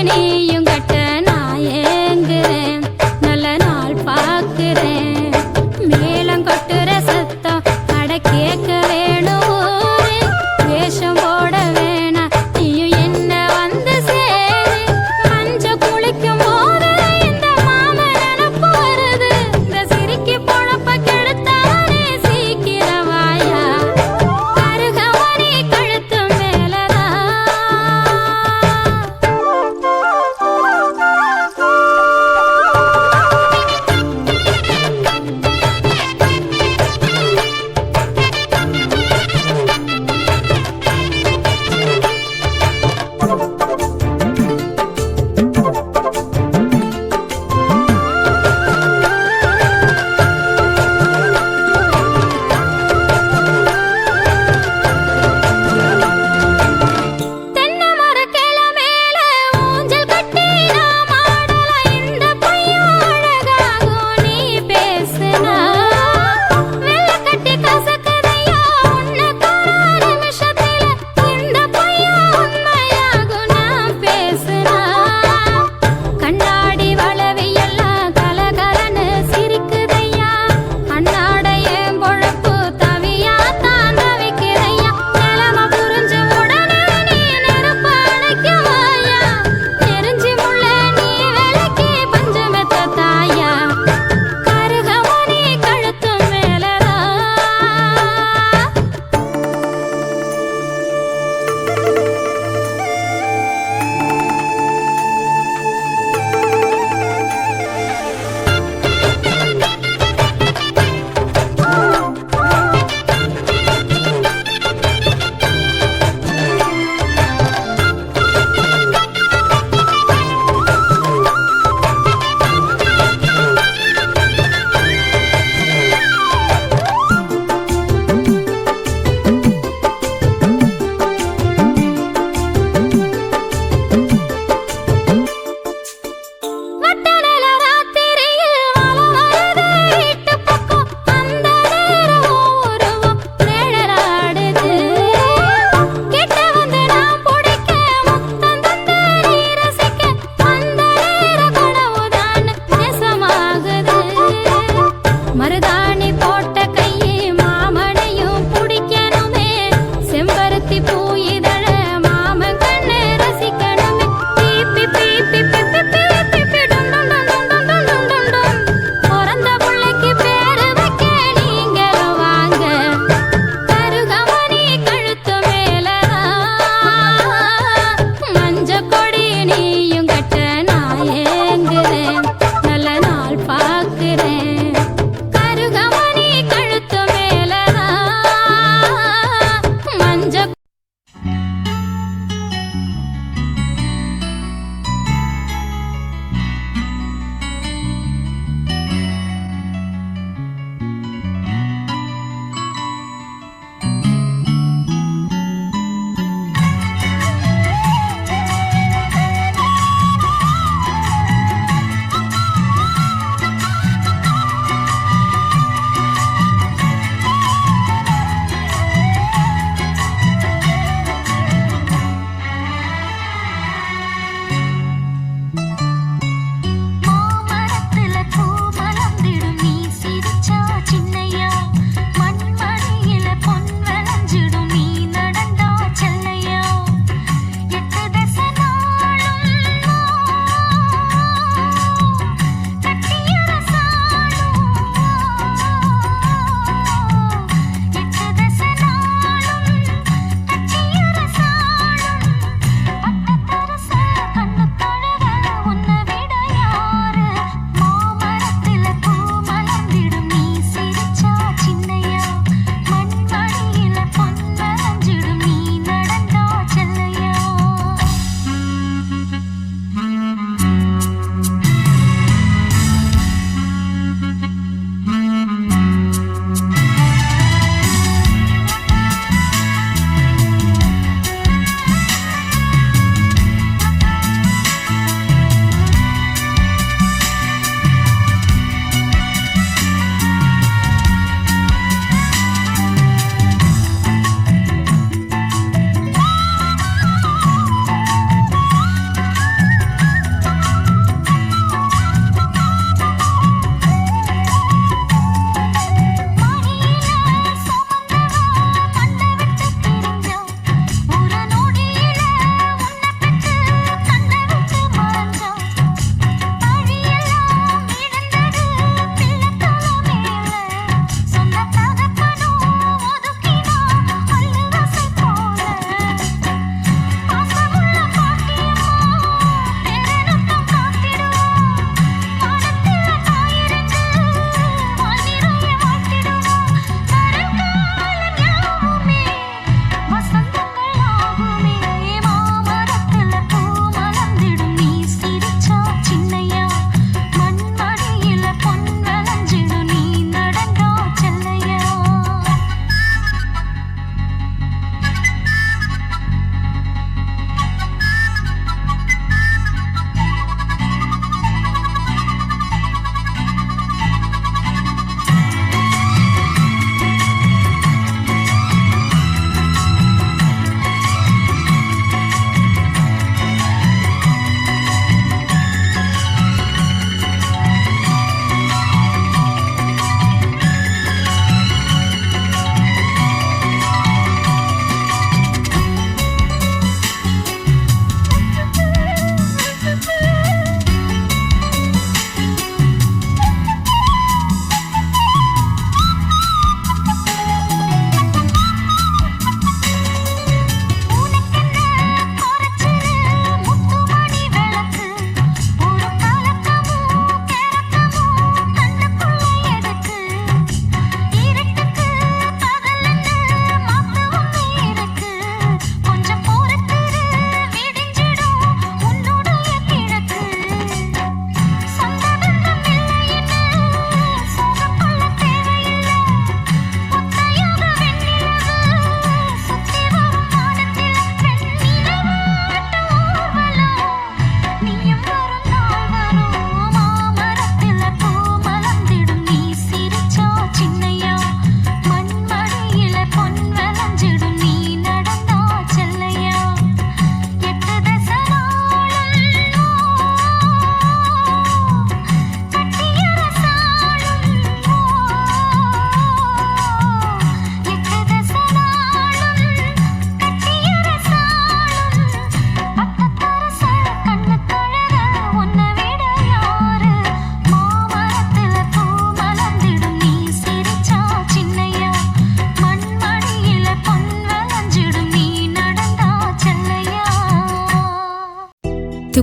நீயும் கட்ட நான் ஏங்குறேன், நல்ல நாள் பாக்குறேன். மேளம் கொட்டுற சத்தம் அட கேட்க வேணும் ஊரே. வேஷம் போட வேணா நீயும் என்ன வந்து சேரு. மஞ்ச குளிக்கும் போது இந்த மாம நினப்பு வருது. இந்த சிரிக்கி பொழப்ப கெடுத்தானே சீக்கிரவாயா. கருகவனி கழுத்து மேலதான்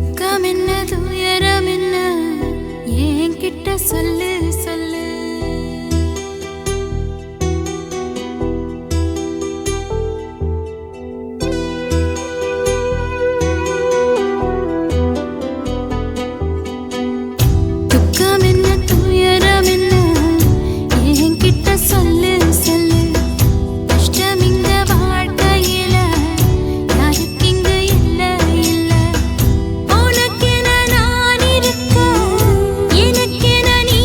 துக்கம் என்ன துயரம் என்ன என்கிட்ட சொல்லு சொல்லு. துக்கம் என்ன துயரம் என்ன என்கிட்ட சொல்லு சொல்லு. கஷ்டம் இங்க வாழ்க்கையில யாருக்கு இங்க இல்ல இல்ல. உனக்கென நான் இருக்க எனக்கென நீ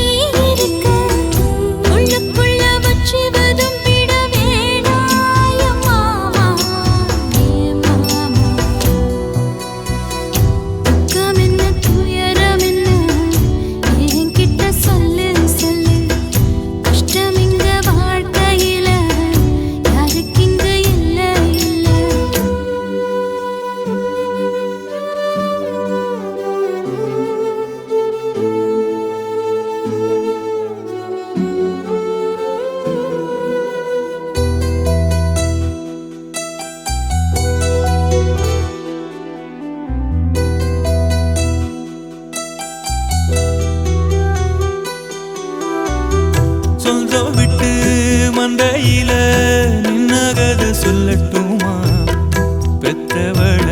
இருக்க. உள்ளுக்குள்ள வச்சுவதும் விட வேணாய மாமா ஏ மாமா. துக்கம் என்ன துயரம் என்ன என்கிட்ட சொல்லு சொல்லு. கஷ்டம் இங்க வாழ்க்கையில யாருக்கு இங்க இல்ல இல்ல. சொந்தம் விட்டு மந்தையில நின்னகத சொல்லட்டுமா? பெத்தவள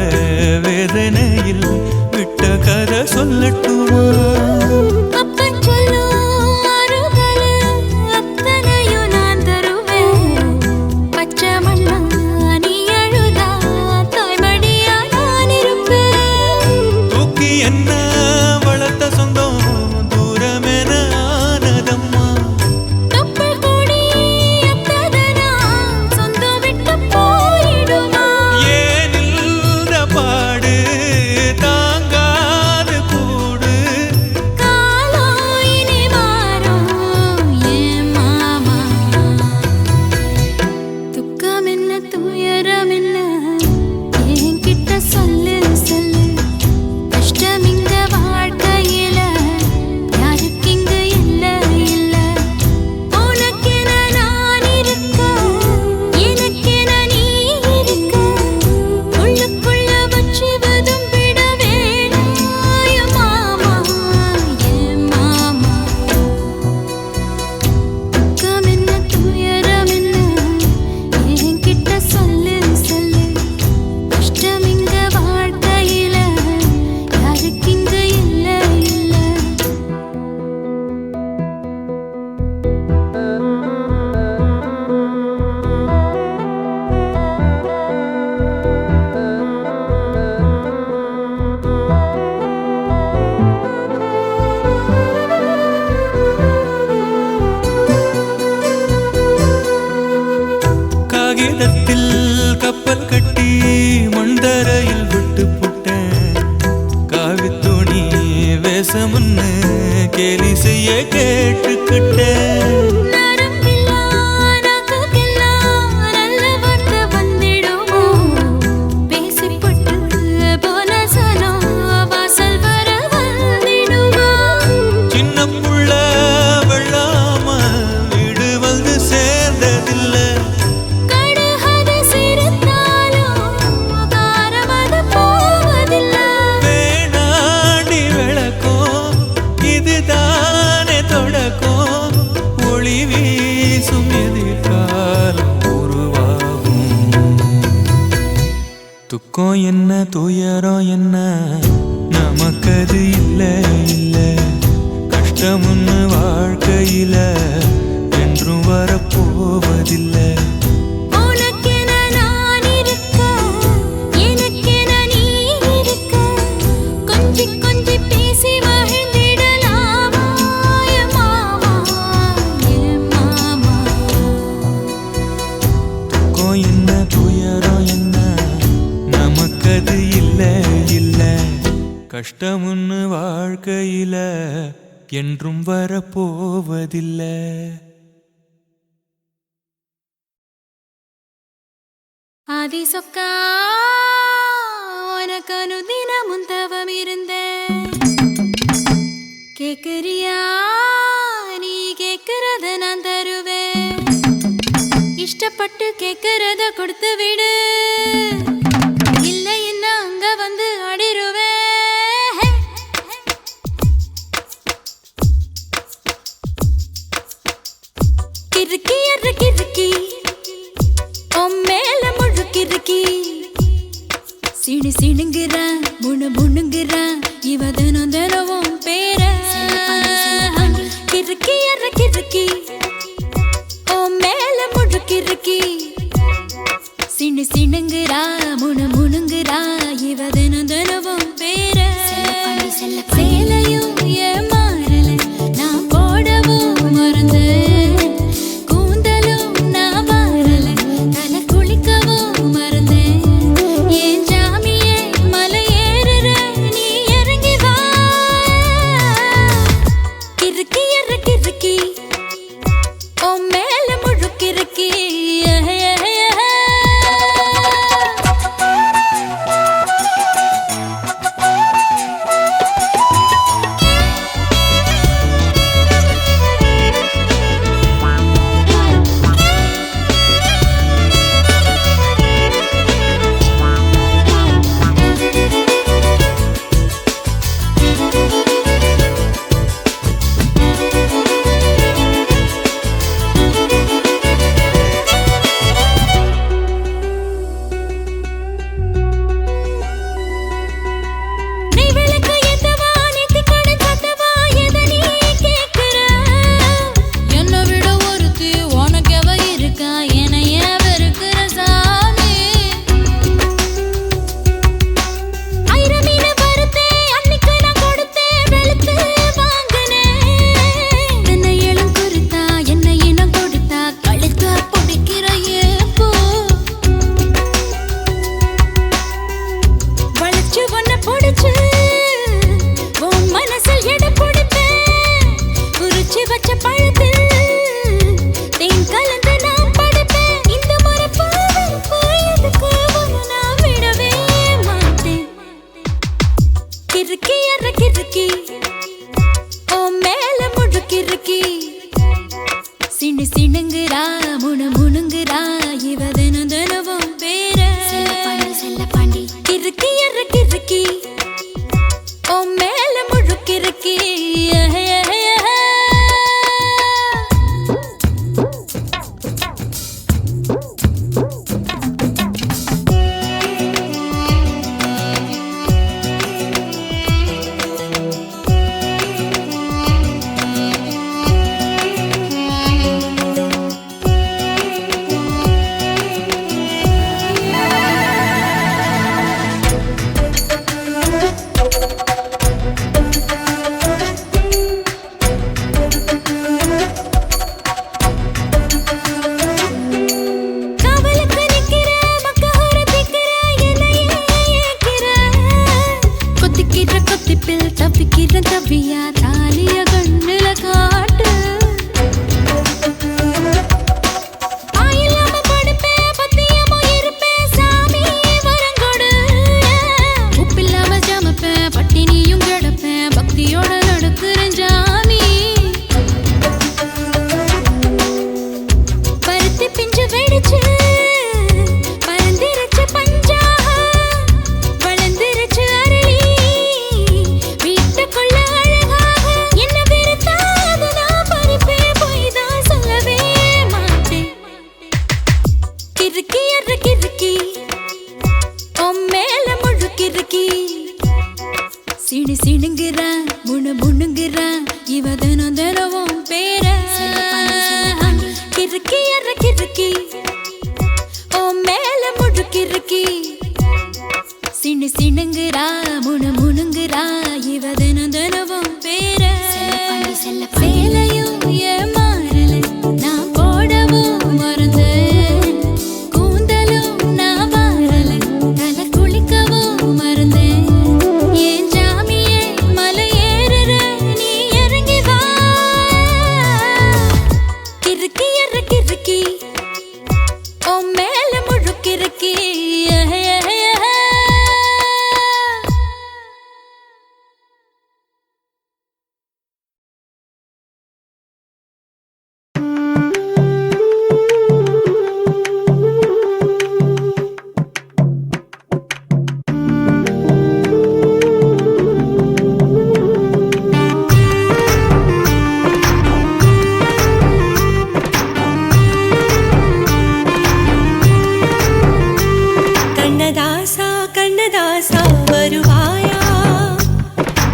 வேதனையில் விட்ட கதை சொல்லட்டுமா? அப்பன் சொல்லும் அருகல அத்தனையும் நான் தருவேன். பச்சை மண்ணா நீ அழுதா தாய்மடியா நான் இருப்பேன். தூக்கி என்ன வளர்த்த சொந்தம் தூரமென ஆனதம்மா. தொப்புள் கொடி அத்ததனா சொந்தம் விட்டு போயிடுமா? ஏன் இந்த பாடு தாங்காது கூடு. காலம் இனி மாறும் ஏன் மாமா. துக்கம் என்ன துயரம் என்ன என்கிட்ட சொல்லு சொல்லு. கஷ்டம் இங்க வாழ்க்கையில யாருக்கு இங்க இல்ல இல்ல. உனக்கென நான் இருக்க எனக்கென நீ இருக்க. உள்ளுக்குள்ள வச்சுவதும் விட வேணாய மாமா ஏ மாமா. துக்கம் என்ன துயரம் என்ன என்கிட்ட சொல்லு சொல்லு. கஷ்டம் இங்க வாழ்க்கையில யாருக்கு இங்க இல்ல இல்ல. காகிதத்தில் கப்பல் கட்டி மண்தரையில் விட்டு புட்டேன். காவித்துணி வேஷமுன்னு கேலி செய்ய கேட்டுக்கிட்டேன். நரம்பில்லா நாக்குக்கெல்லாம் நல்ல வார்த்தை வந்திடுமோ? பேசிப்பட்டு போன சனம் வாசல் வர வந்திடுமோ? சின்ன புள்ள வெள்ளாம வீடு வந்து சேர்ந்ததில்ல. கடுகது சிரித்தாலும் காரமது போவதில்ல. வேணாண்டி விளக்கம் இதுதானே தொடக்கம். ஒளி வீசும் எதிர்காலம் உருவாகும். துக்கம் என்ன துயரம் என்ன நமக்கது இல்ல இல்ல. கஷ்டம்னு வாழ்க்கையில என்றும் வரப்போவதில்லை. உனக்கென நான் இருக்க எனக்கென நீ இருக்க. கொஞ்சி கொஞ்சி பேசி மகிழ்ந்திடலாமா ஏ மாமா ஏ மாமா. துக்கம் என்ன துயரம் என்ன நமக்கது இல்ல இல்ல. கஷ்டம்னு வாழ்க்கையில என்றும் வரப்போவதில்லை. ஆதி சொக்கா உனக்கு அனுதினமும் தவம் இருந்தேன். கேக்குறியா நீ கேக்குறத நான் தருவேன். இஷ்டப்பட்டு கேக்குறத கொடுத்து விடு. இல்ல என்ன அங்க வந்து அடிருவேன். அற கிறுக்கி ஓ மேல முழுக்கிறுக்கி சிண்டு சிணுங்குறா முணுங்குறா இவ தினம் தினமும் பேர செல்ல பாண்டி கிறுக்கி அற கிறுக்கி ஓ மேல முழுக்கிறுக்கி தவியா தாலிய கண்ணுல காட்டு ஆயில்லாம படுப்பேன் பத்தியமோ இருப்பேன் சாமி வரங்கொடு உப்பில்லாம ஜமப்பேன் பட்டினியும் கிடப்பேன் பக்தியோட நடக்குறேன் ஜாமி பருத்தி பிஞ்சு வெடிச்சு பறந்திருச்சு பஞ்சா வளர்ந்திருச்சு அரளி சிணுங்குறா முணுங்குறா இவ தினம் தினமும் பேர கிறுக்கி அற கிறுக்கி ஓ மேல முழுக்கிறுக்கி சிணுங்குறா முணுங்குறா இவ தினம் தினமும் பேர சேலையும் ஏமாறல நான் போடவும் மறந்தேன் கூந்தலும் நான் வாரல தலை குளிக்கவும் மறந்தேன் ஓ மேல முழுக்கிறுக்கி கண்ணதாசா வருவாயா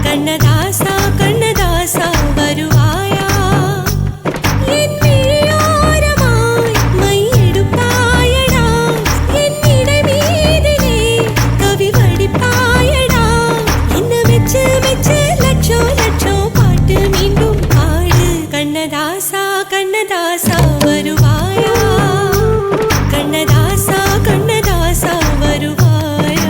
கண்ணதாசா கண்ணதாசா வருவாயா என் விழியோரமாய் மையெடுப்பாயடா என்னிட மீதிலே கவி வடிப்பாயடா என்ன மெச்சு மெச்சு லட்சம் லட்சம் பாட்டு மீண்டும் பாடு கண்ணதாசா கண்ணதாசா வருவாயா கண்ணதாசா கண்ணதாசா வருவாயா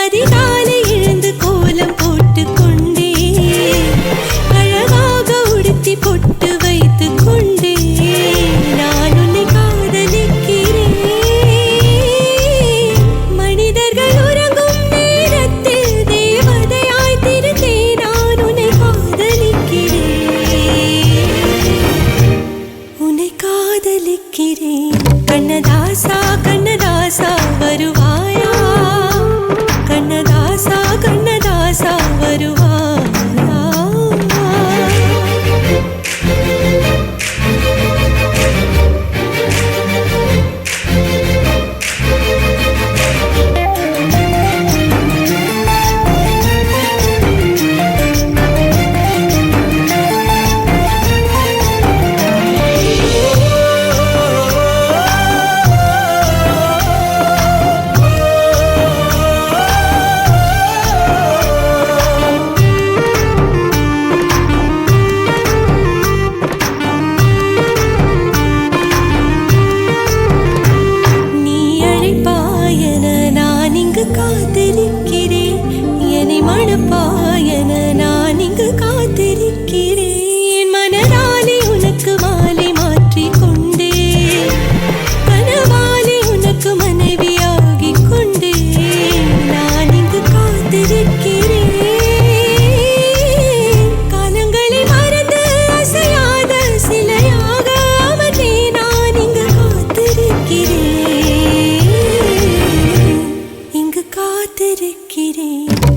அதிகாலை எழுந்து கோலம் போட்டு கொண்டே அழகாக உடுத்தி பொட்டு வைத்து கொண்டே நான் உன்னை காதலிக்கிறேன் மனிதர்கள் உறங்கும் நேரத்தில் தேவதையாய் திருந்தே நான் உன்னை காதலிக்கிறேன் கண்ணதாசா கண்ணதாசா வருவாயா கண்ணதாசா கண்ணதாசா வருவாயா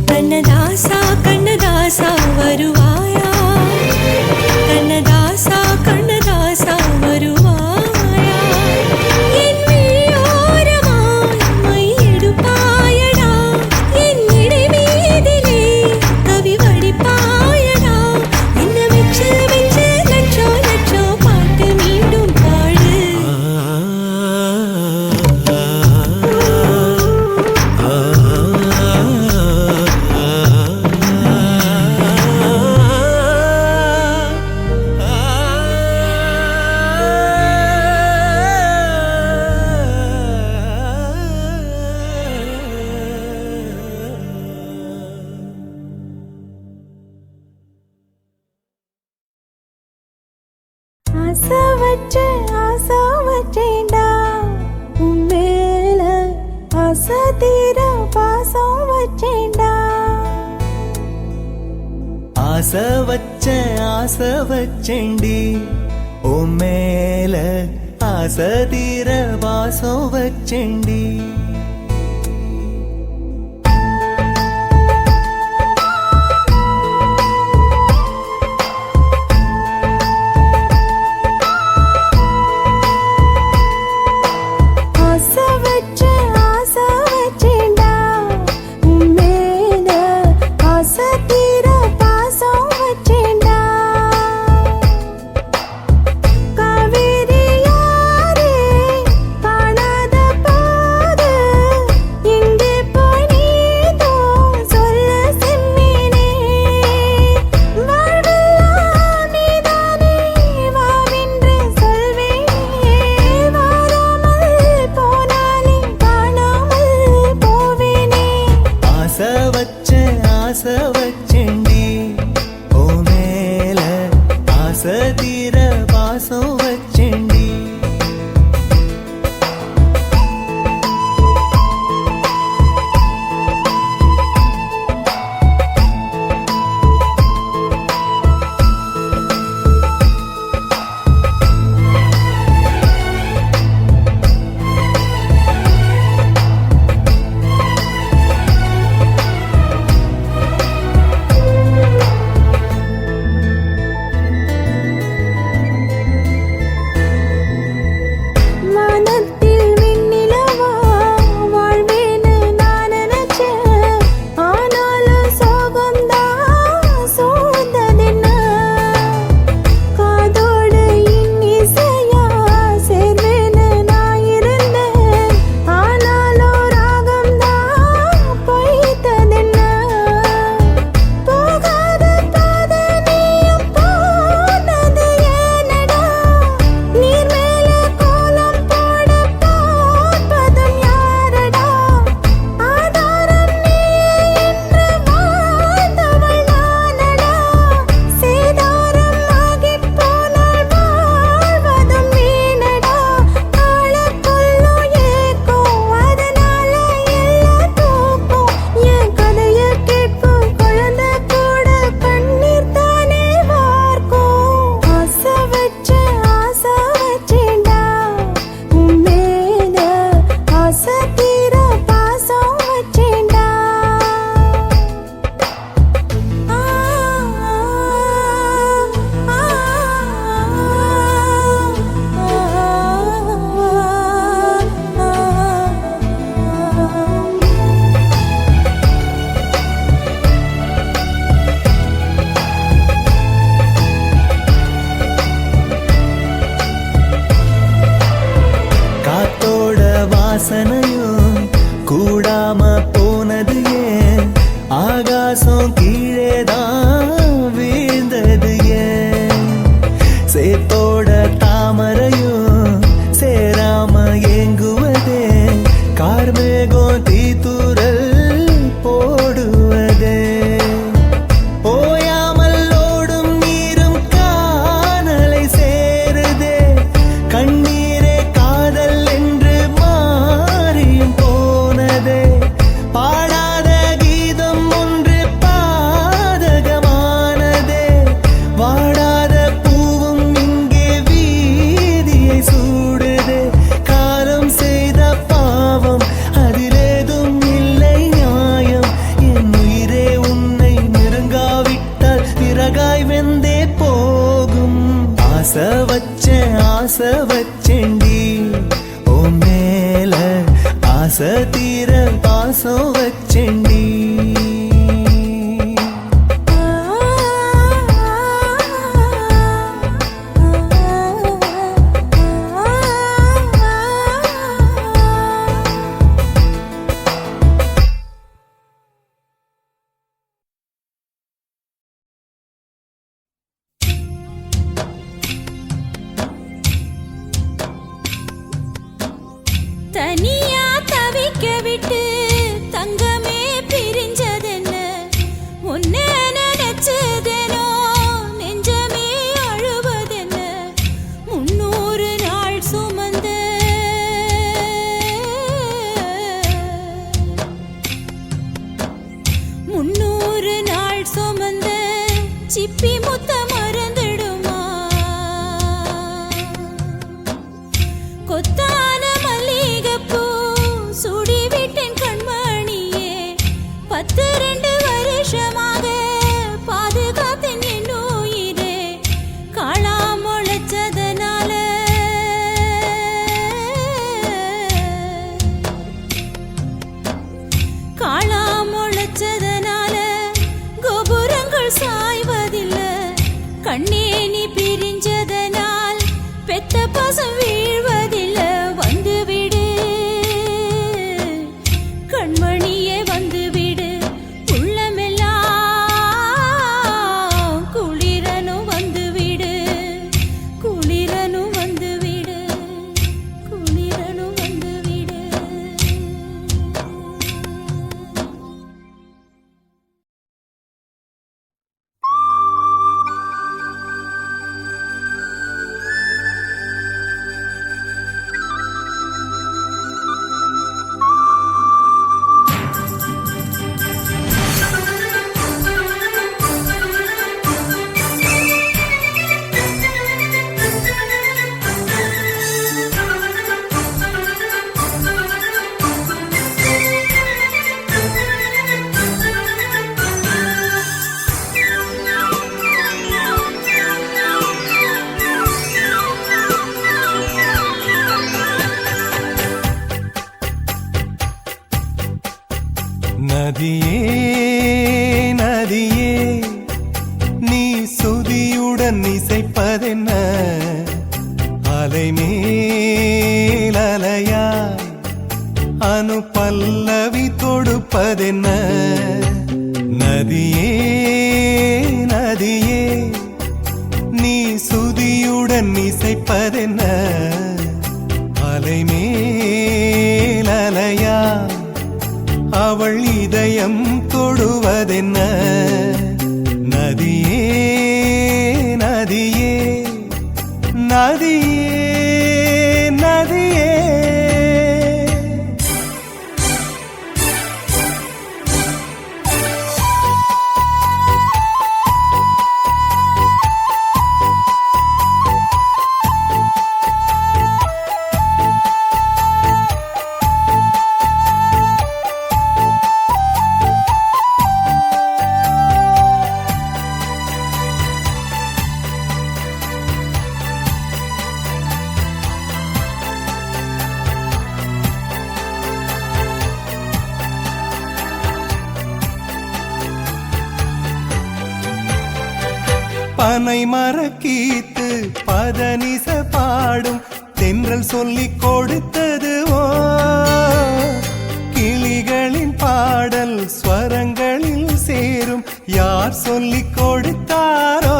கண்ணதாசா கண்ணதாசா வருவாயா கண்ணதாசா கண்ணதாசா வருவாயா என் விழியோரமாய் மையெடுப்பாயடா என் இடைவீதிலே கவி வடிப்பாயடா என்ன வெச்சு வெச்சு லட்சோ லட்சோ பாட்டு மீண்டும் பாடு ஆசை வச்சேன்டா உன் மேல ஆசை தீர பாசம் வச்சேன்டா ஆசை வச்சேண்டி உன் மேல ஆசை தீர வாசம் வச்சேண்டி ஆசை வச்சேன்டா உன் மேல ஆசை தீர பாசம் வச்சேன்டா காவேரி யாரே காணாத போது எங்கே போய் நீதோ சொல்ல செம்மீனே வாழ்வெல்லாம் நீதானே வாவென்று சொல்வேனே வாராமல் போனாலே காணாமல் போவேனே ஆசை வச்சேண்டி உன் மேல ஆசை தீர வாசம் வச்சேண்டி வானத்தில் விண்ணிலவா வாழ்வேன்னு நான் நினைச்சேன் ஆனாலும் சோகம்தான் சூழ்ந்ததென்ன காதோடு இன்னிசையா சேர்வேன்னு நான் இருந்தேன் ஆனாலும் ராகம்தான் பொய்த்ததென்ன போகாத பாதை நீயும் போனது ஏனடா நீர் மேல கோலம் போட பார்ப்பதும் யாரடா ஆதாரம் நீயே என்று வாழ்ந்தவள் நானடா சேதாரம் ஆகிப் போனால் வாழ்வதும் வீணடா ஆளக்கொல்லும் ஏக்கம் அதனால எல்லாம் தூக்கம் என் கதையை கேட்கும் குழந்தை கூட கண்ணீர் தானே வார்க்கும் ஆசை வச்சேன்டா உன் மேல ஆசை தீர பாசம் வச்சேன்டா காத்தோட வாசனையும் கூடாம போனது ஏன் ஆகாசம் கீழேதான் வீழ்ந்தது ஏன் சேத்தோட தாமரையும் சேராம ஏங்குவதே கார்மேகம் தீத்துரல் போடுவதே ஓயாமல் ஓடும் நீரும் காணலை சேருதே கண்ணீரே காதல் என்று மாறியும் போனதே பாடாத கீதம் ஒன்று பாதகமானதே வாடாத பூவும் இங்கே வீதி ஆசை வச்சேண்டி ஓ மேல ஆசை தீர பாசம் வச்சேண்டி தனியா தவிக்க விட்டு தங்கமே பிரிஞ்சதென்ன உன்ன நினைச்சதேனோ நெஞ்சமே அழுவதென்ன 300 நாள் சுமந்த 300 நாள் சுமந்த சிப்பி முத்த மறந்துடுமா கொத்தான மல்லிகைப்பூ சுடி விட்டேன் கண்மணியே 12 வருஷமாக பாதுகாத்தேன் என் உயிரே காளா முளைச்சதனால காளா முளைச்சதனால கோபுரங்கள் சாய்வதில்லை கண்ணே நீ பிரிஞ்சதனால் பெத்த பாசம் வீழ்வதில்லை வந்துவிடு கண்மணியே வந்துவிடு உள்ளமெல்லாம் குளிரனும் வந்துவிடு குளிரனும் வந்துவிடு குளிரனும் வந்துவிடு நதியே நதியே நீ சுதியுடன் இசைப்பதென்ன அலை மேல் அலையாய் அனு பல்லவி தொடுப்பதென்ன நதியே நதியே நீ சுதியுடன் இசைப்பதென்ன அலை மேல் அலையாய் அவள் இதயம் தொடுவதென்ன நதியே நதியே நதியே நதியே பனை மரக்கீத்து பதனிச பாடும் தென்றல் சொல்லிக் கொடுத்ததுவோ கிளிகளின் பாடல் ஸ்வரங்களில் சேரும் யார் சொல்லிக் கொடுத்தாரோ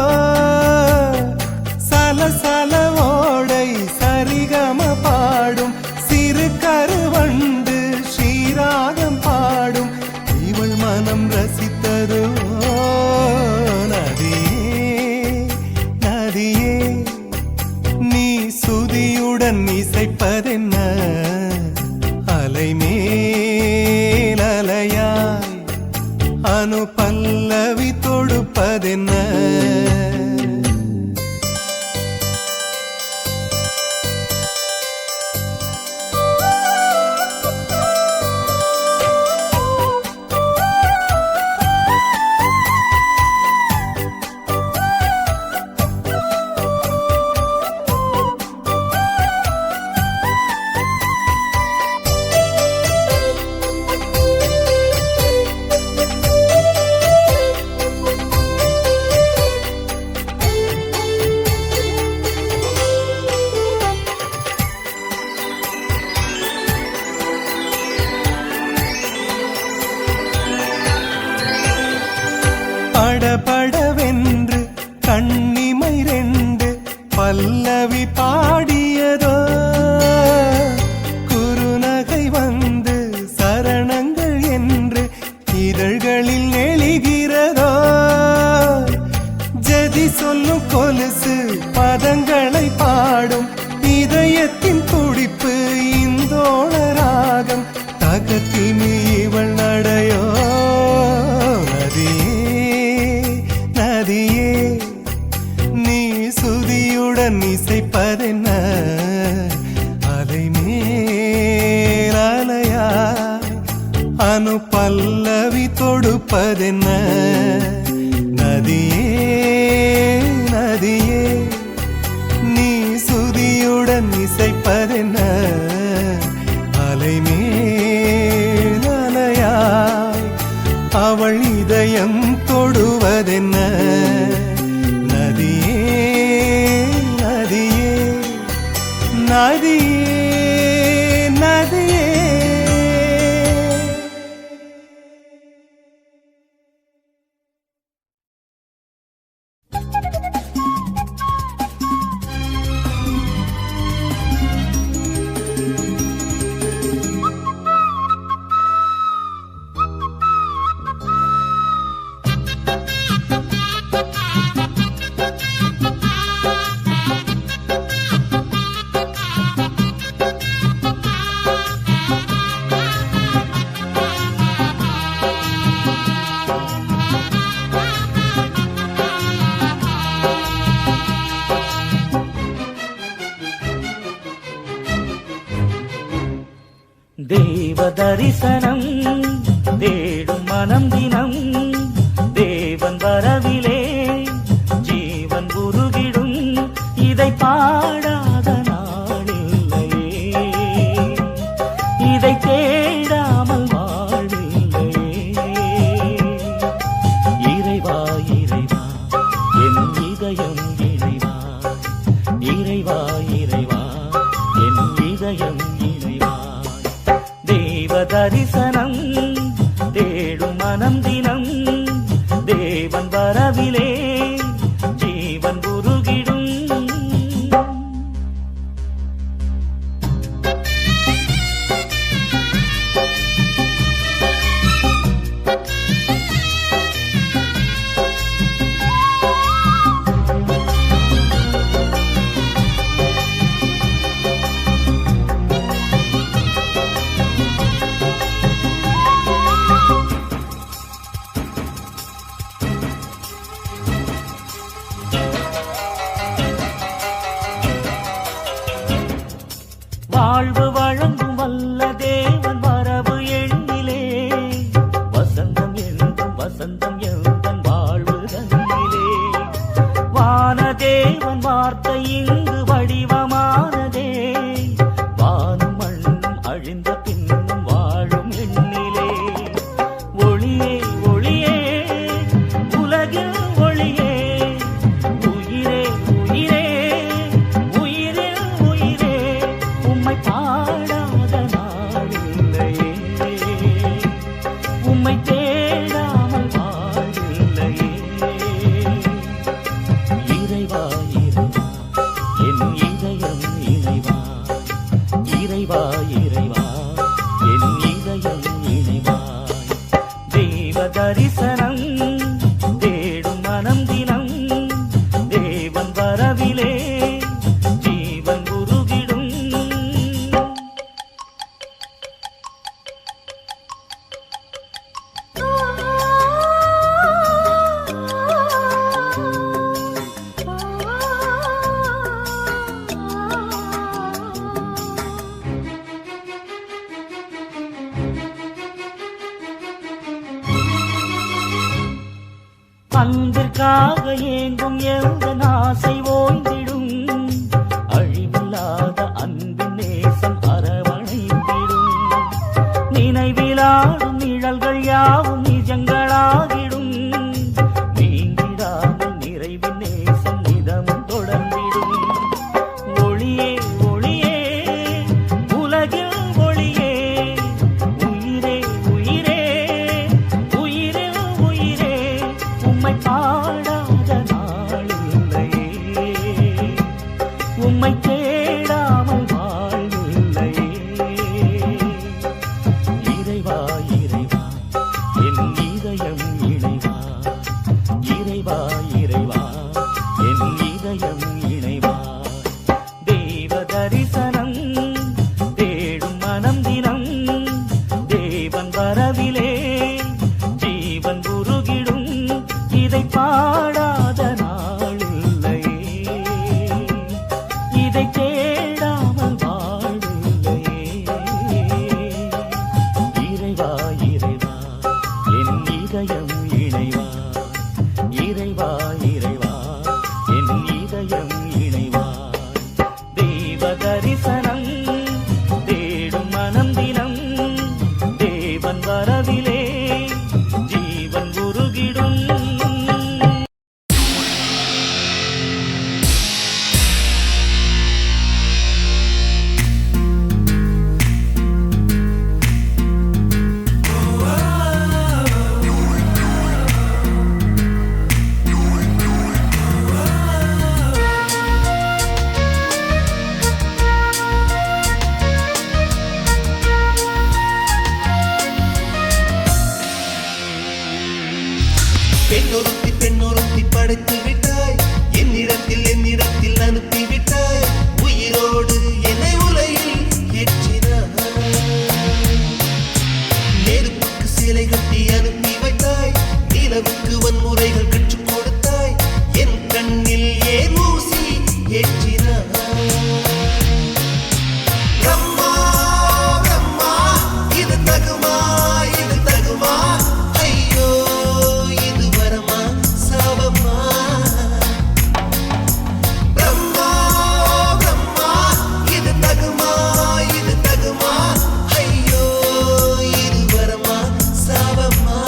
சலசல ஓடை சரிகம பாடும் சிறு கருவண்டு ஸ்ரீராகம் பாடும் இவள் மனம் ரசித்ததோ நீ சுதியுடன் இசைப்பதென்ன அலை மேல் அலையாய் அனு பல்லவி தொடுப்பதென்ன படபடவென்று கண்ணிமை ரெண்டு பல்லவி பாடியதோ குறுநகை வந்து சரணங்கள் என்று இதழ்களில் நெளிகிறதோ ஜதி சொல்லும் கொலுசு பதங்களை பாடும் இதயத்தின் துடிப்பு இந்தோள ராகம் தகத்திமி இவள் நடையோ நதியே நீ சுதியுடன் இசைப்பதென்ன அலை மேல் அலையாய் அனு பல்லவி தொடுப்பதென்ன நதியே நீ சுதியுடன் இசைப்பதென்ன அலை மேல் அலையாய் அவள் இதயம் தொடுவதென்ன நதியே தேவ தரிசனம் தேடும் மனம் தினம் தேவன் வரவிலே ஜீவன் உருகிடும் இதை பாடாத நாளில்லையே இதை தேடாமல் வாழில்லையே இறைவா இறைவா என் இதயம் இறைவா இறைவா இறைவா என் இதயம் தரிசனம் தேடும் மனம் தினம் தேவன் வரவிலே ஜீவன் உருகிடும் வாழ்வு வழங்கும் வல்ல தேவன் வரவு எண்ணிலே வசந்தம் என்றும் வசந்தம் எந்தன் வாழ்வு தன்னிலே வானதேவன் வார்த்தை இங்கு வடிவமானதே வானும் மண்ணும் அழிந்த பின்னும் வாழும் எண்ணிலே ஒளியே ஒளியே உலகில் ஒளியே உயிரே உயிரே பாடாத நாளில்லையே உம்மை தேடாமல் வாழில்லையே இறைவா இறைவா என் இதயம் இறைவா இறைவா இறைவா என் இதயம் இறைவா தேவ தரிசனம் தேடும் மனம் தினம் தேவன் வரவிலே ஜீவன் உருகிடும் அன்பிற்காக ஏங்கும் எந்த ஆசை ஓய்ந்திடும் அழிவில்லாத அன்பின் நேசம் அரவணைத்திடும் நினைவிலாடும் நிழல்கள் யாவும் நிஜங்களாகிடும் நீங்கிடாமல் நிறைவின் நேசம் நிதமும் தொடர்ந்திடும் ஒளியே ஒளியே உலகில் ஒளியே உயிரே உயிரே உயிரில் உயிரே உம்மை இதை பாடாத நாளில்லையே, இதை தேடாமல் வாழ்வில்லையே. இறைவா இறைவா என் இதயம் இணைவா, இறைவா இறைவா என் இதயம் இணைவா. தெய்வ தரிசனம் தேடும் மனம் தினம், தேவன் வரவிலே ஜீவன் உருகிடும். பெண்ணொருத்தி படைத்து விட்டாய், என்னிடத்தில் அனுப்பி விட்டாய். உயிரோடு என்னை உலையில் ஏற்றினாய். நெருப்புக்கு சிலை கட்டி அனுப்பி வைத்தாய், நிலவுக்கு வன்முறைகள் கற்றுக் கொடுத்தாய். என் கண்ணில் ஏன் ஊசி ஏற்றினாய். பிரம்மா பிரம்மா இது தகுமா, இது தகுமா? ஐயோ இது வரமா சாபமா? பிரம்மா பிரம்மா இது தகுமா, இது தகுமா? ஐயோ இது வரமா சாபமா?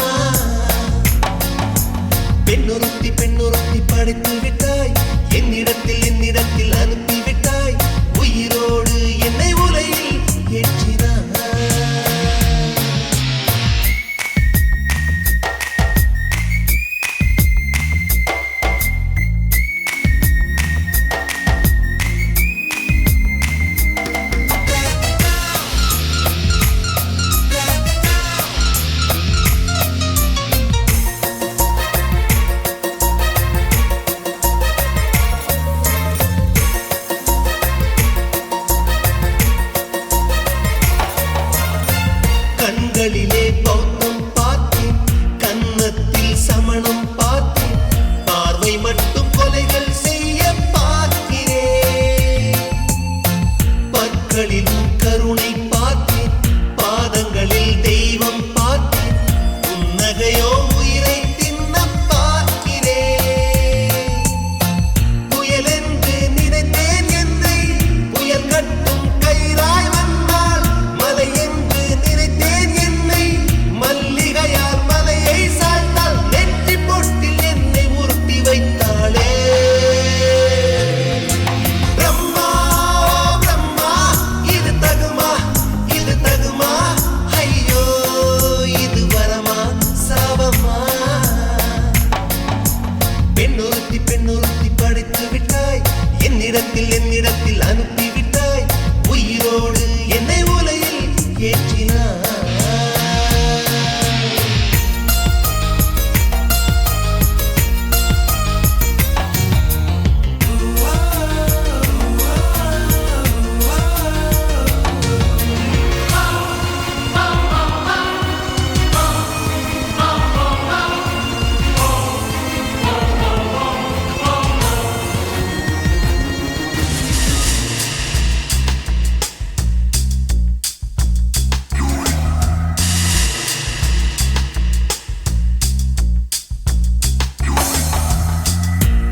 பெண்ணொருத்தி படைத்து விட்டாய், என்னிடத்தில் அனுப்பி விட்டாய். உயிரோடு என்னை உலையில் ஏற்றினாய். கண்களிலே பௌத்தம் பார்த்தேன், கன்னத்தில் சமணம் பார்த்தேன். பார்வை மட்டும் கொலைகள் செய்ய பார்க்கிறேன். பற்களிலும் கருணை பார்த்தேன், பாதங்களில் தெய்வம் பார்த்தேன். புன்னகையோ உயிரை தின்ன பார்க்கிறேன். புயலென்று நினைத்தேன் என்னை, புயல் கட்டும் கயிறாய் வந்தால். மலை என்று நினைத்தேன் என்னை, மல்லிகையால் மலையை சாய்த்தாள். நெற்றி பொட்டில் என்னை உருட்டி வைத்தாளே. பிரம்மா பிரம்மா இது தகுமா, இது தகுமா? ஐயோ இது வரமா சாபமா? பெண்ணொருத்தி படைத்து விட்டாய், என்னிடத்தில் அனுப்பி விட்டாய். உயிரோடு என்னை உலையில் ஏற்றினாய்.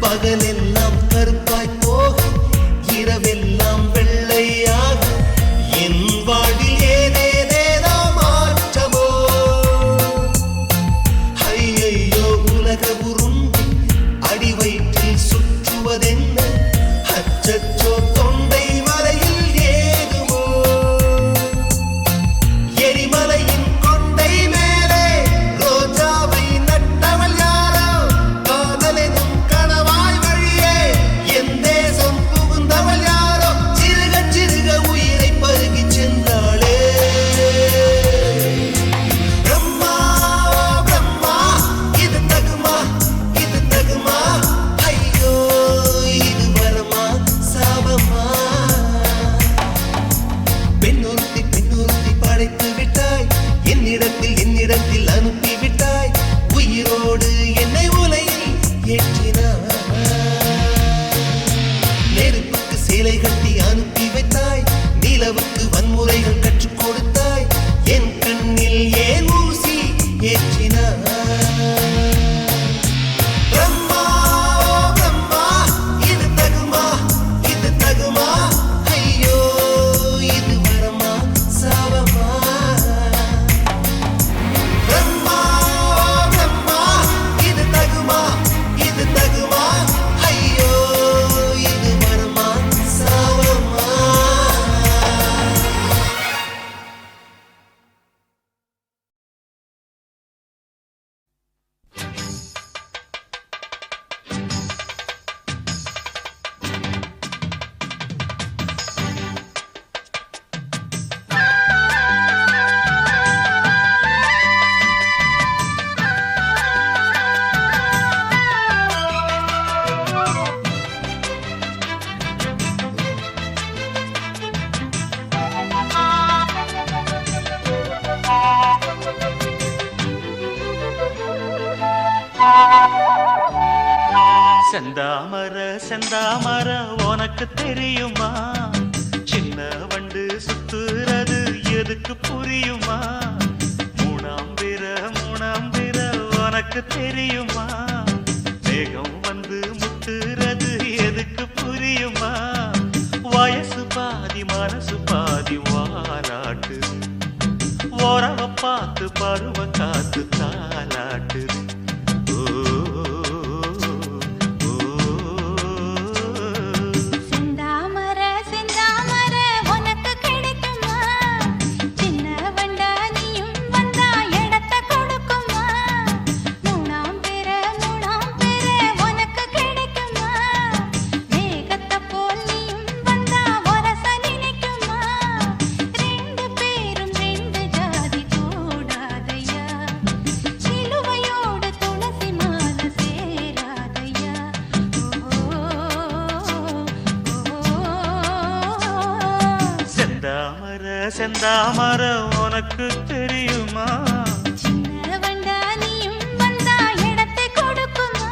பகலெல்லாம் கருப்பாய் போக, இரவெல்லாம் வெள்ளையாக. என் வாழ்வில் ஏதேதேதோ மாற்றமோ. ஐயையோ உலக உருண்டு அடி வயிற்றில் சுற்றுவதென்ன? அச்சச்சோ தொண்டை மலையில் ஏகுமோ. எரிமலையின் கொண்டை மேலே ரோஜாவை நட்டவள் யாரோ? காதலெனும் கணவாய் வழியே எந்த செந்தாமர செந்தாமர உனக்கு தெரியுமா, சின்ன வண்டு சுத்துறது எதுக்கு புரியுமா, மூணாம் பிற உனக்கு தெரியுமா, மேகம் வந்து முட்டுறது எதுக்கு புரியுமா, வயசு பாதி மனசு பாதி வாராட்டு, உறவ பார்த்து பருவ காத்து தாலாட்டுது. செந்தாமர செந்தாமர உனக்கு கிடைக்குமா, சின்ன வண்டா நீயும் வந்தா இடத்தை கொடுக்குமா, மூணாம் பிற உனக்கு கிடைக்குமா, மேகத்தை போல் நீயும் வந்தா வரச நினைக்குமா, ரெண்டு பேரும் ரெண்டு ஜாதி கூடாதையா, சிலுவையோடு துளசி மாலை சேராதையா. செந்தாமர செந்தாமர உனக்கு தெரியுமா, சின்ன வண்டா நீயும் வந்தா இடத்தை கொடுக்குமா.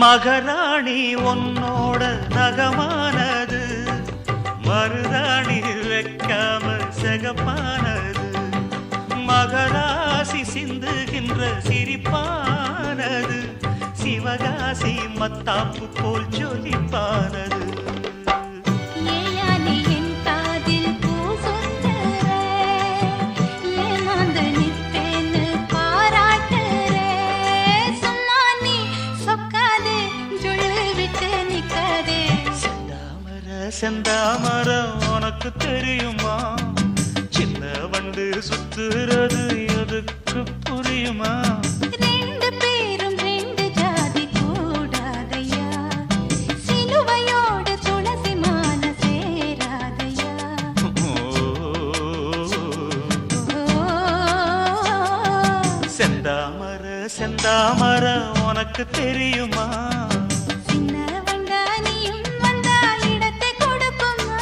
மகராணி உன்னோட நகமானது, மருதாணி வைக்காம செகப்பானது, மகராசி சிந்துகின்ற சிரிப்பானது, சிவகாசி மத்தாப்பு போல் ஜொலிப்பானது. ஏயானே என் காதில் பூ சொந்தர, ஏமாந்து நித்தேன்னு பாராட்டுற, சும்மா நீ சொக்காதே ஜுழு விட்டு நிக்காதே. செந்தாமர செந்தாமர உனக்கு தெரியுமா, சின்ன வண்டு சுத்துறது எதுக்கு புரியுமா, ரெண்டு பேரும் ரெண்டு ஜாதி கூடாதையா, சிலுவையோடு துளசி மாலை சேராதையா. செந்தாமர செந்தாமர உனக்கு தெரியுமா, சின்ன வண்டா நீயும் வந்தா இடத்தை கொடுக்குமா.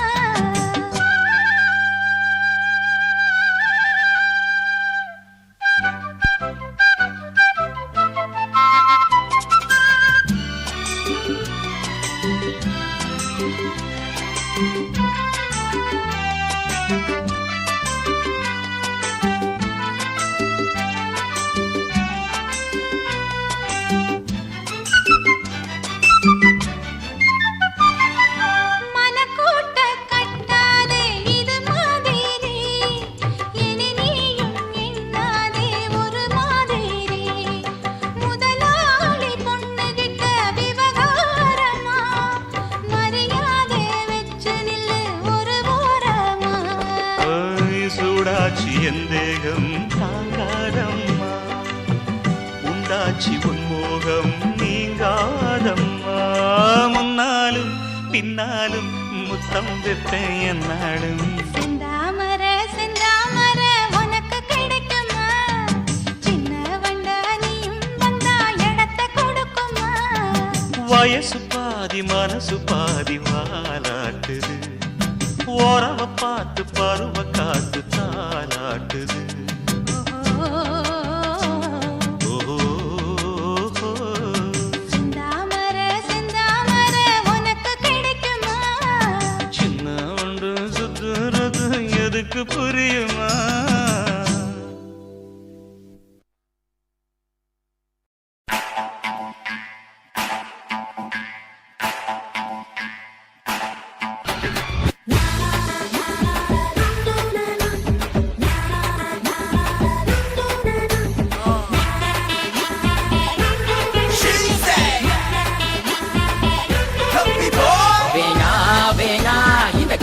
மனக்கூட்ட கட்டாதே இது மாதிரி, இனி நீயும் எண்ணாதே ஒரு மாதிரி, முதலாளி பொண்ணுகிட்ட விவகாரமா, மரியாதை வச்சு நில்லு ஒரு ஓரமா. சூடாச்சி என் தேகம் தாங்காதம்மா, உண்டாச்சி உன்மோகம் நீங்காதம்மா, முன்னாலும் பின்னாலும் முத்தம் வைப்பேன் என்னாலும். செந்தாமர செந்தாமர உனக்கு கிடைக்குமா, சின்ன வண்டா நீயும் வந்தா இடத்தை கொடுக்குமா, வயசு பாதி மனசு பாதி வாலாட்டுது, உறவ பார்த்து பருவ காத்து தாலாட்டுது. செந்தாமர செந்தாமர உனக்கு கிடைக்குமா, சின்ன ஒன்று சுத்துறது எதுக்கு புரியுமா.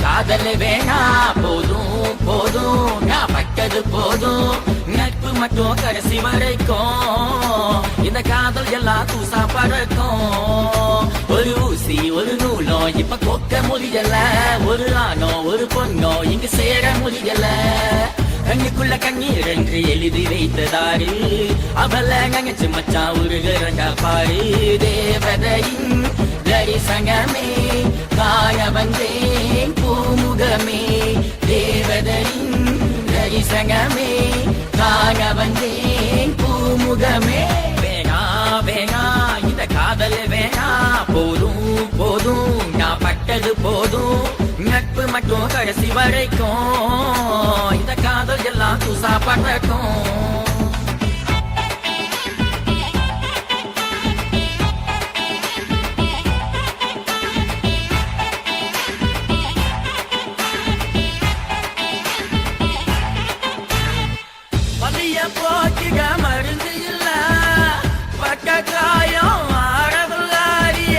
காதல் வேணா போதும் போதும் நான் பட்டது போதும் நட்பு நட்பு மட்டும் கடைசி வரைக்கும் இந்த காதல் எல்லாம் தூசா பறக்கும் ஒரு ஊசி ஒரு நூலோ இப்ப கொக்க முடியல ஒரு ஆணோ ஒரு பொண்ணோ இங்கு சேர முடியல கண்ணுக்குள்ள கண்ணீர் என்று எழுதி வைத்ததாரு அவள நினைச்சு மச்சான் உருகிறங்க பாரு தேவதையின் தரிசனமே காண வந்தேன் பூமுகமே தேவதையின் தரிசனமே காண வந்தேன் பூமுகமே வேணா வேணா இந்த காதல் வேணா போதும் போதும் நான் பட்டது போதும் நட்பு மட்டும் கடைசி வரைக்கும் இந்த காதல் எல்லாம் தூசா பறக்கும் போக்கிக மருந்து இல்ல பக்க காயம் ஆடவுள்ளாரிய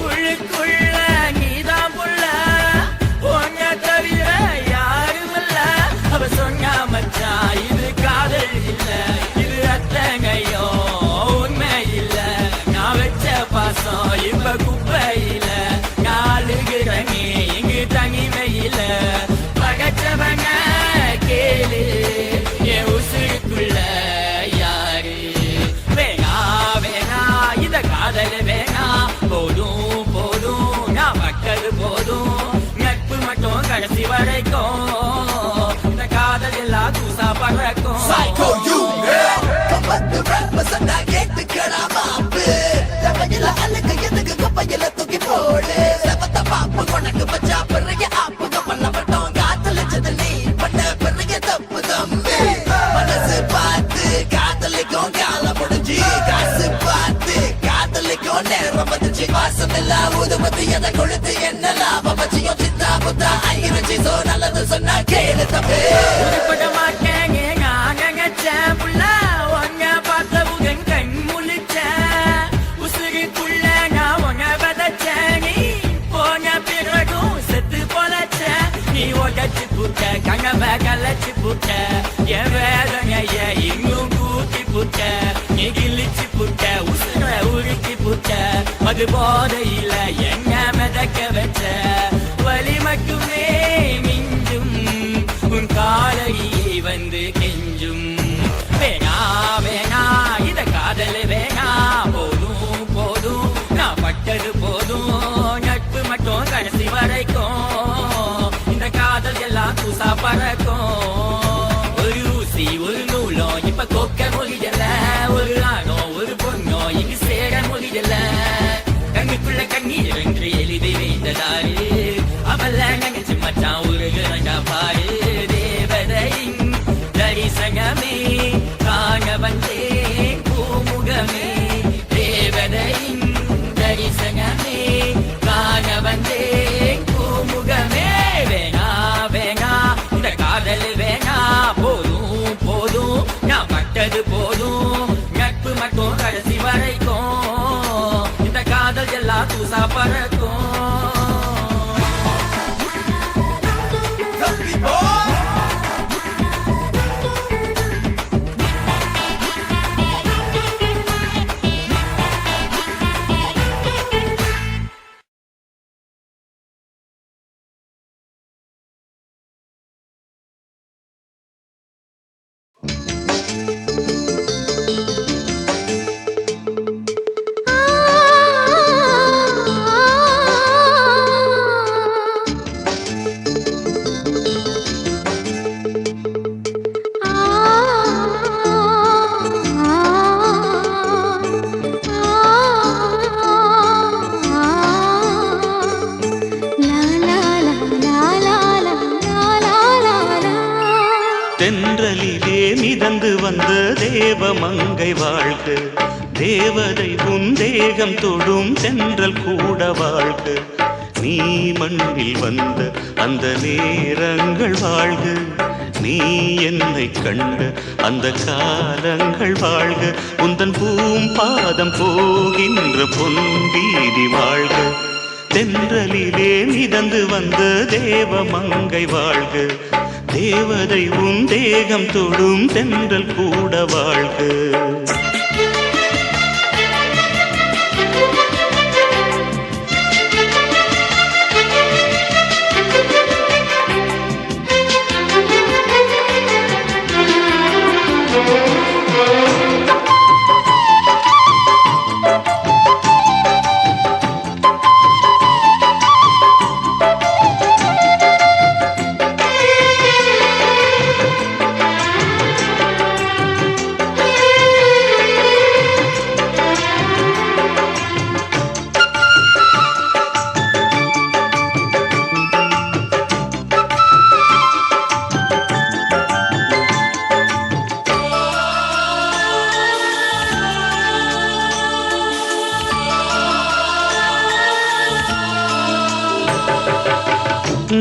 உள்ளுக்குள்ள நீதான் புள்ள உன்ன தவிர யாரும் இல்ல அவ சொன்னா மச்சான் இது காதல் இல்ல இது அத்தங்கையோ உண்மை இல்ல நான் வச்ச பாசம் இப்ப குப்பையில நாளுகிறனே இங்கு தனிமையில பகச்சவங்க கேளு என் உசுருக்குள்ள யாரு வேணா வேணா இந்த காதல் வேணா போதும் போதும் நான் பட்டது போதும் நட்பு மட்டும் கடைசி வரைக்கும் இந்த காதல் எல்லாம் தூசா பறக்கும் Psycho you girl கம்பத்து rappers நான் கேட்டுக்கடா மாப்பு தவையில அழுக்க எதுக்கு கப்பையில தூக்கி போடு செவத்த பாப்பு கொனக்கு பச்சா பெரிய ஆப்பு கப்பல்ல வட்டம் காத்தலிச்சது நீ பண்ண பெரிய தப்பு தம்பி மனசு பார்த்து காதலிக்கும் காலம் முடிஞ்சு காசு பார்த்து காதலிக்கும் நேரம் வந்துச்சு வாசம் எல்லாம் ஊதுமதி எதை கொளுத்து என்ன லாபம் வச்சியோ சித்தா புத்தா ஆயிருச்சு சோ நல்லது சொன்னா கேளு தம்பி உருப்பட மாட்டேங்க நான் நினைச்சேன் புள்ள உன்ன பார்த்தவுங்க கண் முழிச்சேன் உசுருக்குள்ள நான் உன்ன விதைச்சேன் நீ போன பிறகும் செத்து பொழைச்சேன் நீ உடச்சு புட்ட கனவ கலைச்சு புட்ட என் வேதனைய இன்னும் கூட்டி புட்ட நீ கிழிச்சு புட்ட உசுர உருக்கி புட்ட அது போதையில என்ன மிதக்க வச்ச வலி மட்டுமே மிஞ்சும் உன் காலையை வந்து கெஞ்சும் வேணா வேணா இந்த காதல் வேணா போதும் போதும் நான் பட்டது போதும் நட்பு மட்டும் கடைசி வரைக்கும் இந்த காதல் எல்லாம் தூசா பறக்கும் ஒரு ஊசி ஒரு நூலோ இப்ப கொக்க முடியல ஒரு ஆணோ ஒரு பொண்ணோ இங்கு சேர முடியல கண்ணுக்குள்ள கண்ணீர் என்று எழுதி வைத்ததாரு அவள நினைச்சு மச்சான் உருகிறங்க பாரு தேவதையின் தரிசனமே காண வந்தேன் பூமுகமே தேவதையின் தரிசனமே காண வந்தேன் பூமுகமே வேணா வேணா இந்த காதல் வேணா போதும் போதும் நான் பட்டது போதும் நட்பு மட்டும் கடைசி வரைக்கும் இந்த காதல் எல்லாம் தூசா பறக்கும் தென்றலிலே மிதந்து வந்த தேவமங்கை வாழ்க தேவதை உன் தேகம் தொடும் தென்றல் கூட வாழ்க நீ மண்ணில் வந்த அந்த நேரங்கள் வாழ்க நீ என்னை கண்ட அந்த காலங்கள் வாழ்க உந்தன் பூம்பாதம் போகின்ற பொன்வீதி வாழ்க தென்றலிலே மிதந்து வந்த தேவமங்கை வாழ்க தேவதை உன் தேகம் தொடும் தென்றல் கூட வாழ்க.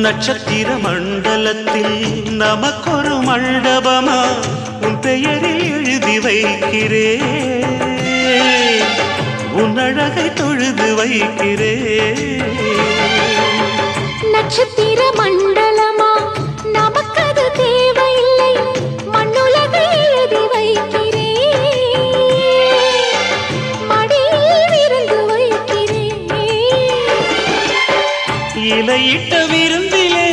நட்சத்திர மண்டலத்தில் நமக்கொரு மண்டபமா உன் பெயரில் எழுதி வைக்கிறேன், உன் அழகை தொழுது வைக்கிறேன். நட்சத்திர மண்டலமா நமக்கது தேவையில்லை, மண்ணுலகை எழுதி வைக்கிறேன், மடியில் விருந்து வைக்கிறேன். இலையிட்ட விருந்திலே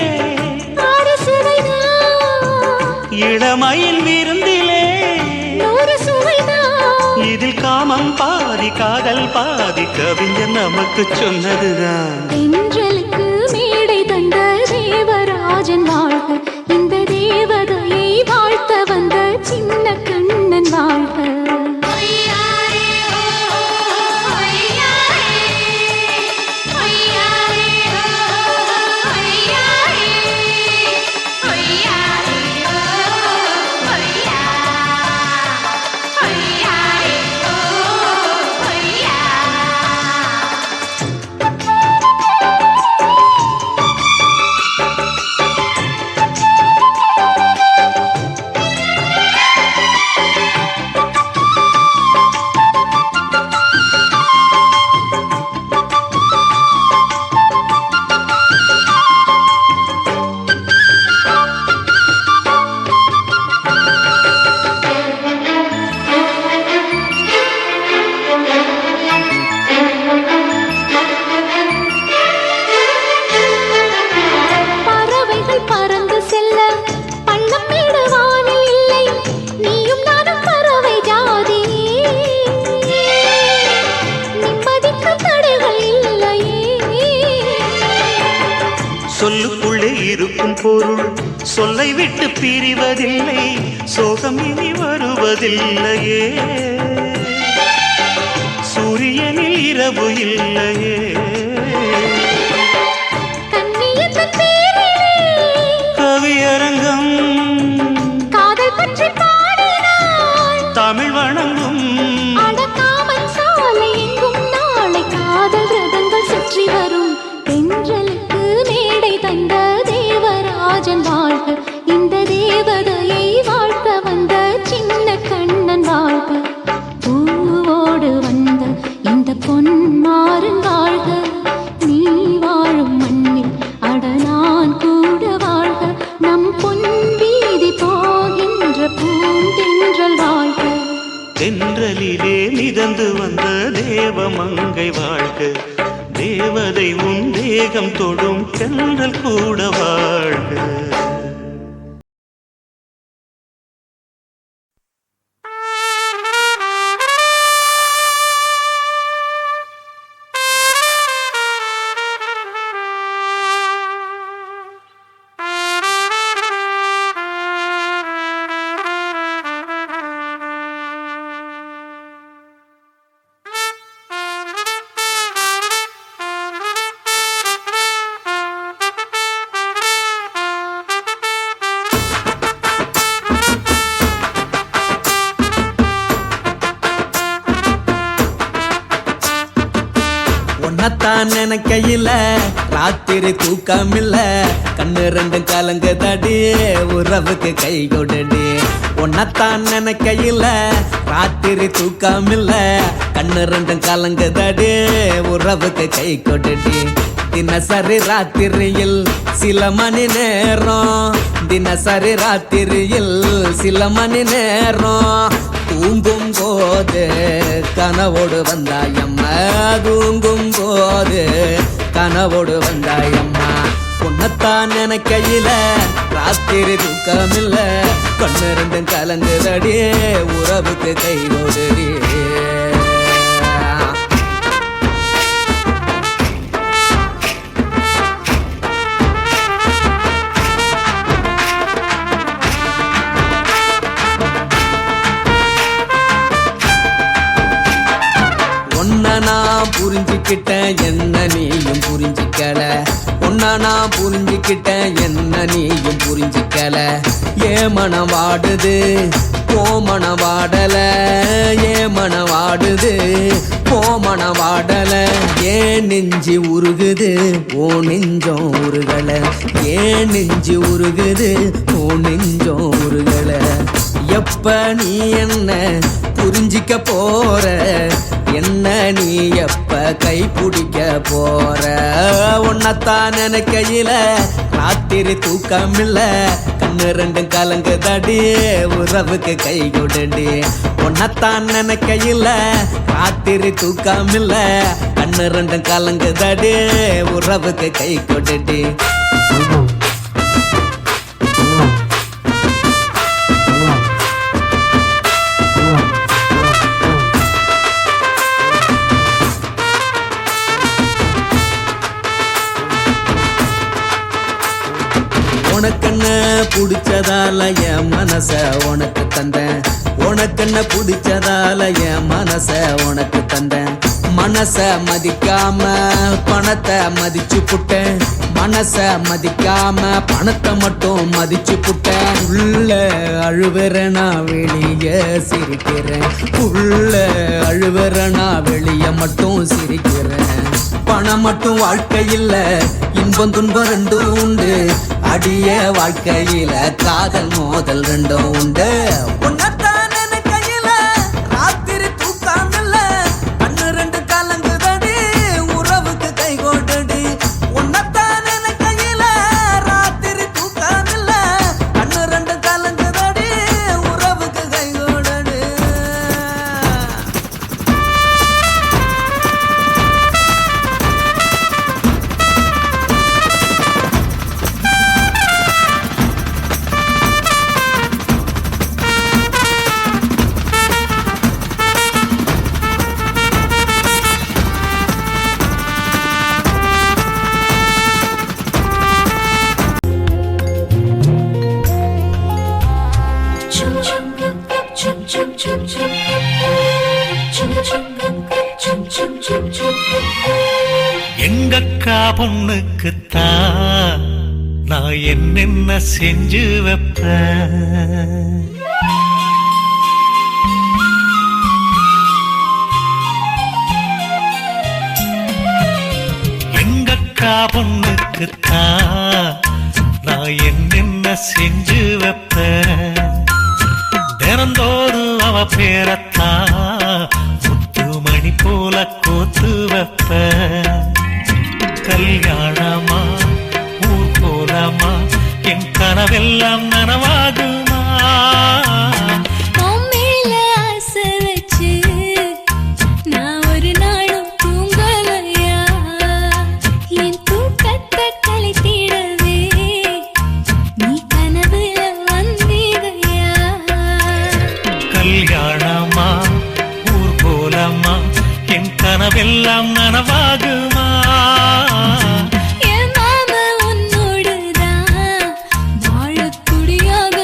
ஆறு சுவைதான், இளமையில் விருந்திலே நூறு சுவைதான். இதில் காமம் பாதி காதல் பாதி கவிஞர் நமக்கு சொன்னதுதான். தென்றலுக்கு மேடை தந்த தேவராஜன் வாழ்க, இந்த தேவதையை வாழ்த்த வந்த சின்ன கண்ணன் வாழ்க. சொல்லுக்குள்ளே இருக்கும் பொருள் சொல்லை விட்டு பிரிவதில்லை, சோகம் இனி வருவதில்லையே, சூரியனில் இரவு இல்லையே. கவியரங்கம் காதல் பற்றி பாடினாள், தமிழ் வணங்கும் அடக்காமல் சாலை எங்கும் நாளை காதல் ரதங்கள் சுற்றி வரும். தென்றலுக்கு மேடை தந்த தேவராஜன் வாழ்க, இந்த தேவதையை வாழ்த்த வந்த சின்ன கண்ணன் வாழ்க. பூவோடு வந்த இந்த பொன்மாறன் வாழ்க, நீ வாழும் மண்ணில் அட நான் கூட வாழ்க. நம் பொன் வீதி போகின்ற பூந்தென்றல் வாழ்க. தென்றலிலே மிதந்து வந்த தேவமங்கை வாழ்க, தேவதை உன் தேகம் தொடும் தென்றல் கூட வாழ்க. உன்னத்தான் நினைக்கையில ராத்திரி தூக்கமில்ல, கண்ணு ரெண்டும் கலங்கு தடி, உறவுக்கு கை கொடுடி. உன்னத்தான் நினைக்கையில ராத்திரி தூக்கமில்ல கண்ணு ரெண்டும் கலங்குதடி உறவுக்கு கை கொட்டுடி தினசரி ராத்திரியில் சில மணி நேரம் தினசரி ராத்திரியில் சில மணி நேரம் தூங்கும் போது கனவோடு வந்தாயம்மா தூங்கும் போது கனவோடு வந்தாயம்மா உன்னத்தான் நினைக்கையில ராத்திரி தூக்கமில்ல கண்ணு ரெண்டும் கலங்குதடி உறவுக்கு கை ஓடுடி நான் புரிஞ்சுக்கிட்டேன் என்ன நீயும் புரிஞ்சிக்கல உன்ன நான் புரிஞ்சுக்கிட்டேன் என்ன நீயும் புரிஞ்சிக்கல ஏ மனம் வாடுது போ மனம் வாடல ஏ மனம் வாடுது போ மனம் வாடல ஏன் நெஞ்சு உருகுது ஓ நெஞ்சம் உருகல ஏன் நெஞ்சு உருகுது ஓ நெஞ்சம் உருகல எப்ப நீ என்ன புரிஞ்சிக்க போற என்ன நீ எப்ப கை பிடிக்க போற உன்னத்தான் நினைக்கையில ராத்திரி தூக்கமில்ல கண்ணு ரெண்டும் கலங்குதடி உறவுக்கு கை கொடுடி உன்னத்தான் நினைக்கையில ராத்திரி தூக்கமில்ல கண்ணு ரெண்டும் கலங்குதடி உறவுக்கு கை கொடுடி உனக்கென்ன பிடிச்சதால என் மனச உனக்கு தந்தேன் உனக்கென்ன பிடிச்சதால என் மனச உனக்கு தந்தேன் மனச மதிக்காம பணத்தை மதிச்சு புட்டேன் மனச மதிக்காம பணத்தை மட்டும் மதிச்சு புட்டேன் உள்ள அழுவுற நான் வெளியே சிரிக்கிறேன் உள்ள அழுவுற நான் வெளியே மட்டும் சிரிக்கிறேன் பணம் மட்டும் வாழ்க்கையில் இன்பம் துன்பம் ரெண்டும் உண்டு அடிய வாழ்க்கையில காதல் மோதல் ரெண்டும் உண்டு உன்னத்தான் நினைக்கையில ராத்திரி தூக்கமில்ல கண்ணு ரெண்டு கலங்குதடி உறவுக்கு கை கோட்டடி உன்னத்தான் நினைக்கையில ராத்திரி தூக்கமில்ல கண்ணு ரெண்டு கலங்குதடி உறவுக்கு கை கோட்டடி எங்கக்கா பொண்ணுக்குத்தான் நான் என்னென்ன செஞ்சு வைப்பேன் எங்கக்கா பொண்ணுக்குத்தான் நான் என்னென்ன செஞ்சு வைப்பேன் தினந்தோறும் அவ பேரத்தான் முத்து மணி போல கோத்து வைப்பேன் கல்யாணமா ஊர் போலாமா என் கனவெல்லாம் நனவாகுமா மேல ஆசை வச்சு நான் ஒரு நாளும் தூங்கலையா என் தூக்கத்தை கழித்திடவே நீ கனவுல வந்தீதையா கல்யாணமா ஊர் போலாமா என் கனவெல்லாம் நனவாகுமா என் மாமா உன்னோடுதான் வாழக்கூடியாக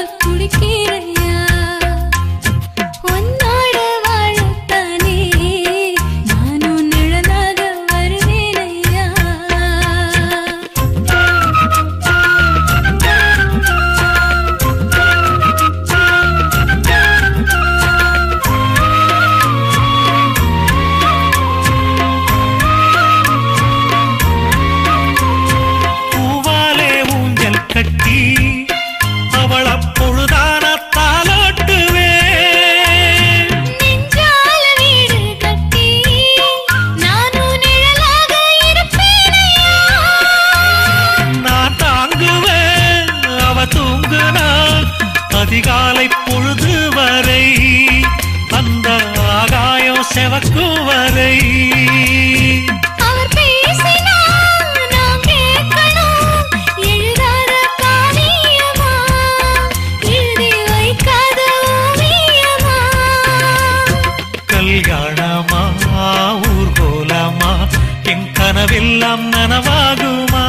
கனவெல்லாம் நனவாகுமா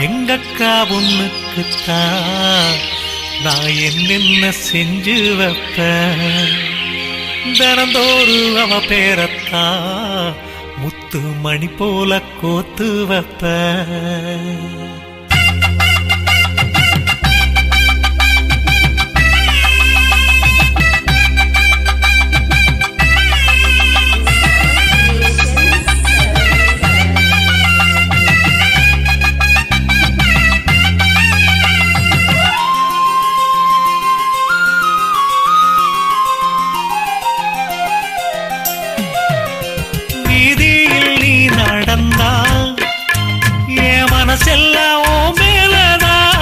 எங்கக்கா பொண்ணுக்குத்தான் நான் என்னென்ன செஞ்சு வைப்பேன் தினந்தோறு அவ பேரத்தான் முத்து மணி போல கோத்து வைப்பேன் மனசெல்லாம் ஓ மேலதான்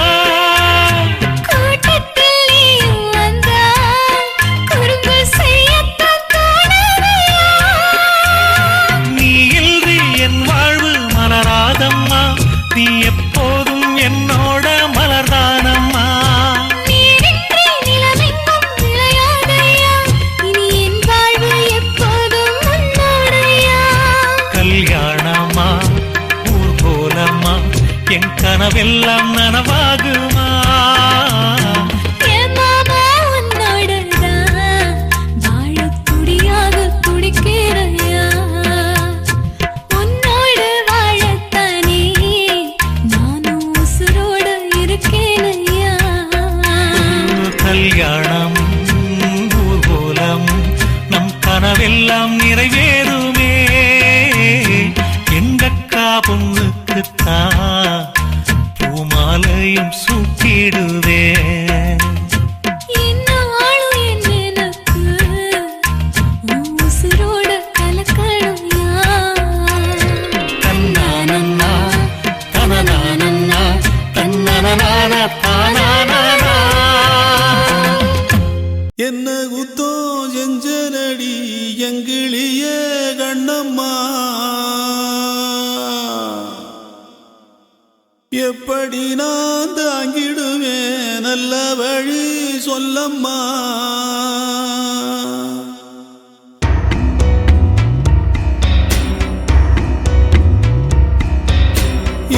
கூட்டத்தில் நீயும் வந்தால் குறும்பு செய்யத்தான் தோணுதையா? நீ இன்றி என் வாழ்வு மலராதம்மா நீ எப்போதும் என்னோட மலர்தானம்மா நீரின்றி நிலவெங்கும் விளையாதையா? இனி என் வாழ்வு எப்போதும் உன்னோடையா? கல்யாணமா ஊர் போலம்மா என் கனவெல்லாம் நனவாகுமா என் மாமா உன்னோடதான் வாழத் துடியாக துடிக்கிறையா? உன்னோடு வாழத்தானே நானும் உசுரோடு இருக்கேனையா? கல்யாணம் ஊர் போலம் நம் கனவெல்லாம் நிறைவேறுமே எங்கக்கா பொண்ணுக்குத்தான் பூமாலையும் சூட்டிடுவேன் என்னாலும் என் எனக்கு உன் உசுரோட கலக்கணும்யா? தன்னானன்னா தனனானன்னா தன்னனனான தானானா என்ன குத்தோ செஞ்சனடி எங்கிளிய கண்ணம்மா எப்படி நான் தாங்கிடுவேன் நல்ல வழி சொல்லம்மா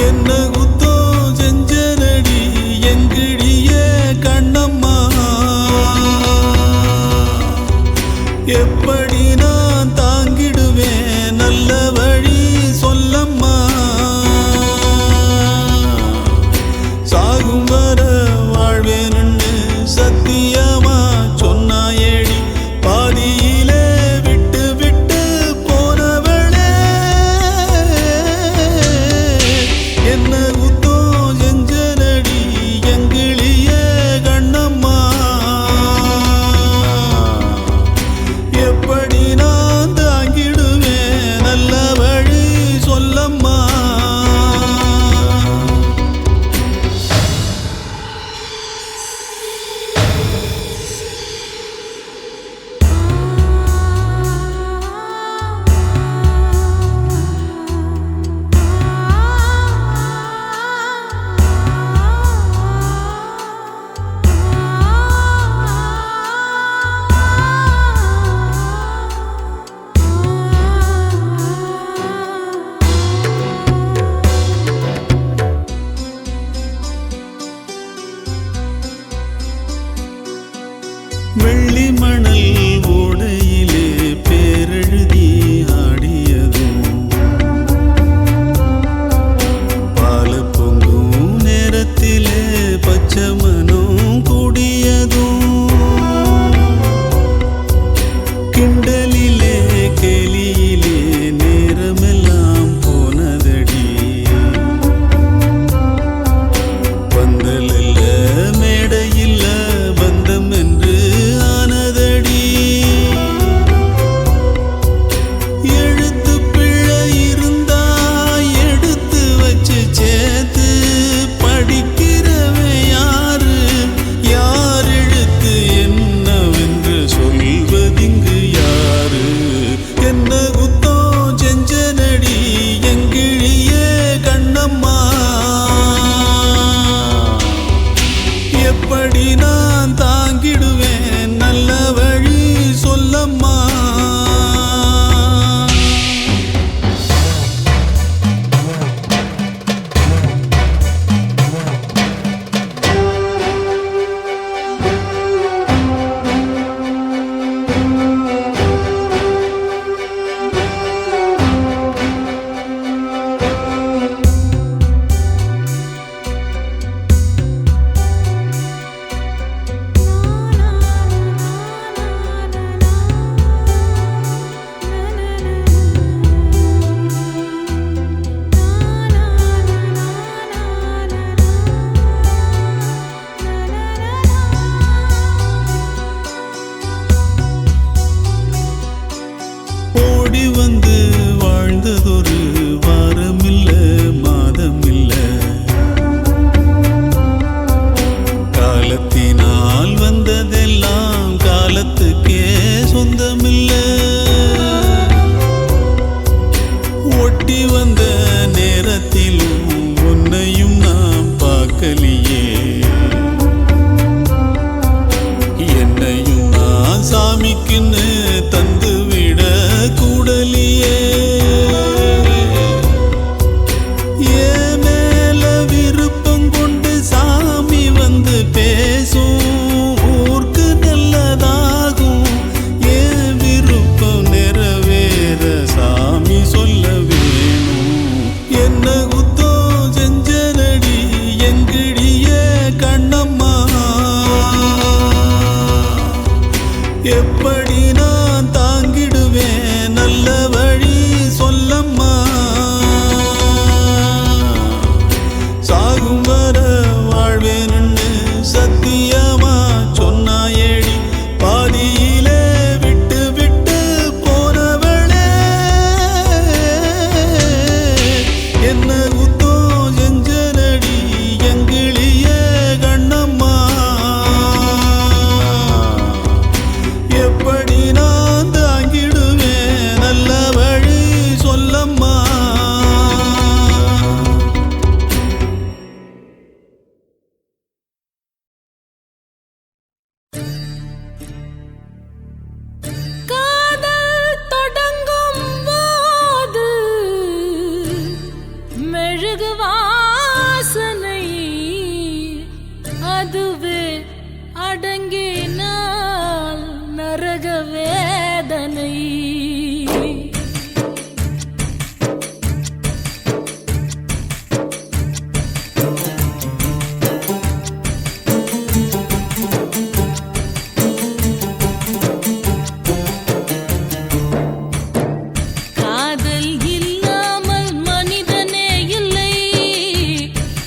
என்ன குத்தோ செஞ்சனடி எங்கிளிய கண்ணம்மா எப்படி நான் தாங்கிடுவேன் நல்ல வழி சொல்லம்மா சாகும் வர வாழ்வேன்னு சத்தியமா சொன்னாயேடி பாதியிலே விட்டு விட்டு போனவளே என்ன குத்தோ செஞ்சனடி எங்கிளிய கண்ணம்மா எப்படி ஓடி வந்த நேரத்திலும் உன்னையும் நான் பார்க்கலையே. என்னையும் நான் சாமிக்குன்னு தந்து விட கூடலியே. என் மேல விருப்பம் கொண்டு சாமி வந்து பேசும், ஊருக்கு நல்லதாகும். என் விருப்பம் நிறைவேற சாமி சொல்ல வேணும். என்ன குத்தம் செஞ்சனடி எங்கிடிய கண்ணம்மா, எப்படி நான் தாங்கிடுவேன் நல்ல வழி சொல்லம்மா. சாகும் வர வாழ்வேன்னு சத்தியமா சொன்னாயேடி, பாதியிலே விட்டு விட்டு போனவளே. என்ன குத்தம் செஞ்சனடி எங்கிளிய கண்ணம்மா, எப்படி நான் தாங்கிடுவேன் நல்ல வழி சொல்லம்மா. காதல் தொடங்கும் போது மெழுகு வாசனை, அதுவே அடங்கினால் நரக வேதனை. காதல் இல்லாமல் மனிதனே இல்லை,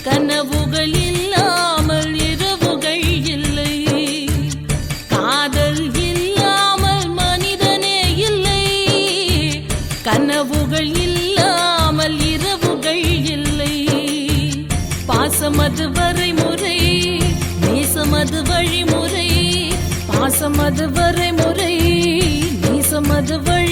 கனவுகள் இல்லாமல் இரவுகள் இல்லை. காதல் இல்லாமல் மனிதனே இல்லை, கனவுகள் இல்லாமல் இரவுகள் இல்லை. பாசமது வரைமுறை, நேசமது வழிமுறை. பாசமது வரைமுறை, நேசமது வழி